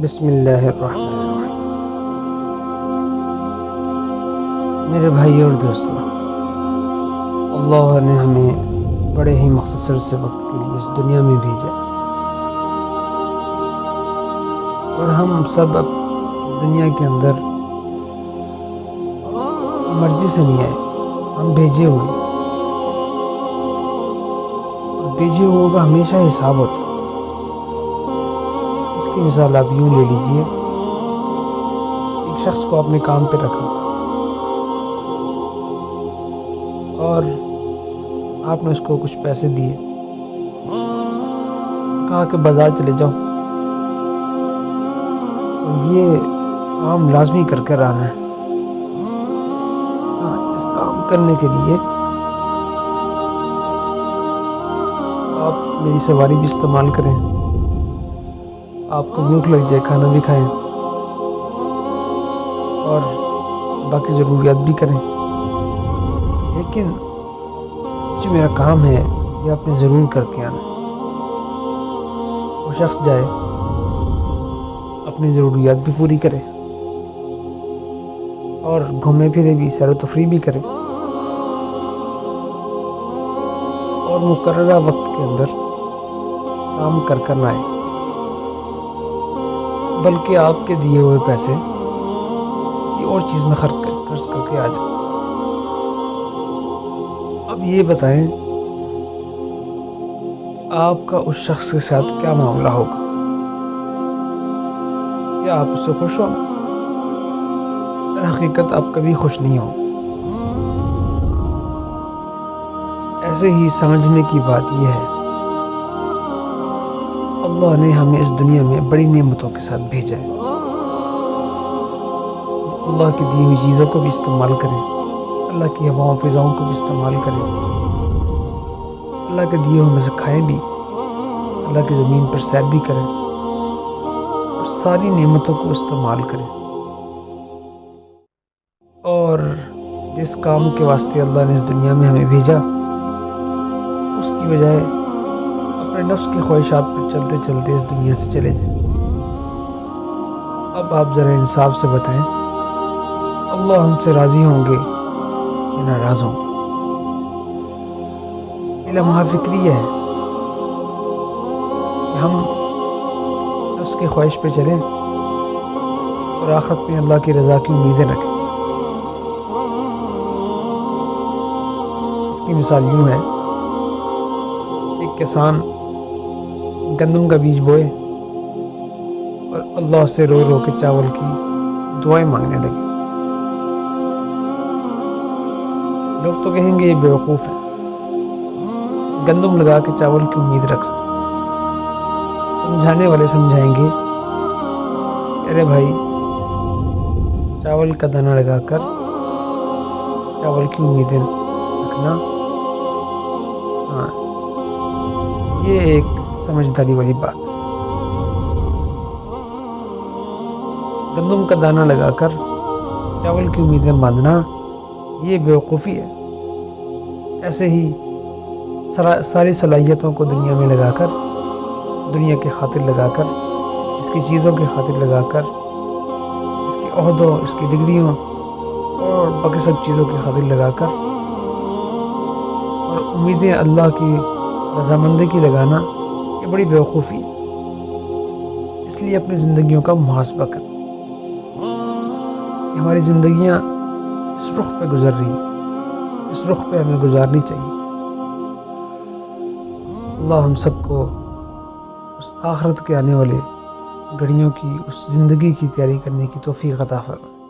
بسم اللہ الرحمن الرحیم۔ میرے بھائی اور دوستو، اللہ نے ہمیں بڑے ہی مختصر سے وقت کے لیے اس دنیا میں بھیجا، اور ہم سب اب اس دنیا کے اندر مرضی سے نہیں آئے، ہم بھیجے ہوئے ہیں۔ بھیجے ہوئے کا ہمیشہ حساب ہوتا ہے۔ اس کی مثال آپ یوں لے لیجئے، ایک شخص کو اپنے کام پہ رکھا اور آپ نے اس کو کچھ پیسے دیے، کہا کہ بازار چلے جاؤ اور یہ کام لازمی کر کر آنا ہے۔ اس کام کرنے کے لیے آپ میری سواری بھی استعمال کریں، آپ کو بھوک لگ جائے کھانا بھی کھائیں اور باقی ضروریات بھی کریں، لیکن جو میرا کام ہے یہ آپ نے ضرور کر کے آنا ہے۔ وہ شخص جائے، اپنی ضروریات بھی پوری کرے اور گھومے پھرے بھی، سیر و تفریح بھی کرے، اور مقررہ وقت کے اندر کام کر کر نہ آئے، بلکہ آپ کے دیے ہوئے پیسے کسی اور چیز میں خرچ کر کے آ جائے۔ اب یہ بتائیں آپ کا اس شخص کے ساتھ کیا معاملہ ہوگا؟ کیا آپ اس سے خوش ہوں؟ در حقیقت آپ کبھی خوش نہیں ہوں۔ ایسے ہی سمجھنے کی بات یہ ہے، اللہ نے ہمیں اس دنیا میں بڑی نعمتوں کے ساتھ بھیجا ہے۔ اللہ کی دی ہوئی چیزوں کو بھی استعمال کریں، اللہ کی ہواؤں فضاؤں کو بھی استعمال کریں، اللہ کے دیے ہوئے میں سے کھائیں بھی، اللہ کی زمین پر سیر بھی کریں اور ساری نعمتوں کو استعمال کریں۔ اور جس کام کے واسطے اللہ نے اس دنیا میں ہمیں بھیجا، اس کی بجائے اپنے نفس کی خواہشات پر چلتے چلتے اس دنیا سے چلے جائیں۔ اب آپ ذرا انصاف سے بتائیں، اللہ ہم سے راضی ہوں گے یا ناراض ہوں گے؟ یہ لمحہ فکریہ ہے کہ ہم نفس کی خواہش پہ چلیں اور آخرت میں اللہ کی رضا کی امیدیں رکھیں۔ اس کی مثال یوں ہے، ایک کسان گندم کا بیج بوئے اور اللہ سے رو رو کے چاول کی دعائیں مانگنے لگے۔ لوگ تو کہیں گے یہ بیوقوف ہے، گندم لگا کے چاول کی امید رکھ رہا۔ سمجھانے والے سمجھائیں گے، ارے بھائی، چاول کا دانہ لگا کر چاول کی امیدیں رکھنا، ہاں یہ ایک سمجھداری والی بات ہے۔ گندم کا دانہ لگا کر چاول کی امیدیں باندھنا یہ بیوقوفی ہے۔ ایسے ہی ساری صلاحیتوں کو دنیا میں لگا کر، دنیا کی خاطر لگا کر، اس کی چیزوں کی خاطر لگا کر، اس کے عہدوں، اس کی ڈگریوں اور باقی سب چیزوں کی خاطر لگا کر، اور امیدیں اللہ کی رضامندی کی لگانا، یہ بڑی بیوقوفی ہے۔ اس لیے اپنی زندگیوں کا محاسبہ کریں کہ ہماری زندگیاں اس رخ پہ گزر رہی ہیں، اس رخ پہ ہمیں گزارنی چاہیے۔ اللہ ہم سب کو اس آخرت کے آنے والے گھڑیوں کی، اس زندگی کی تیاری کرنے کی توفیق عطا فرمائے۔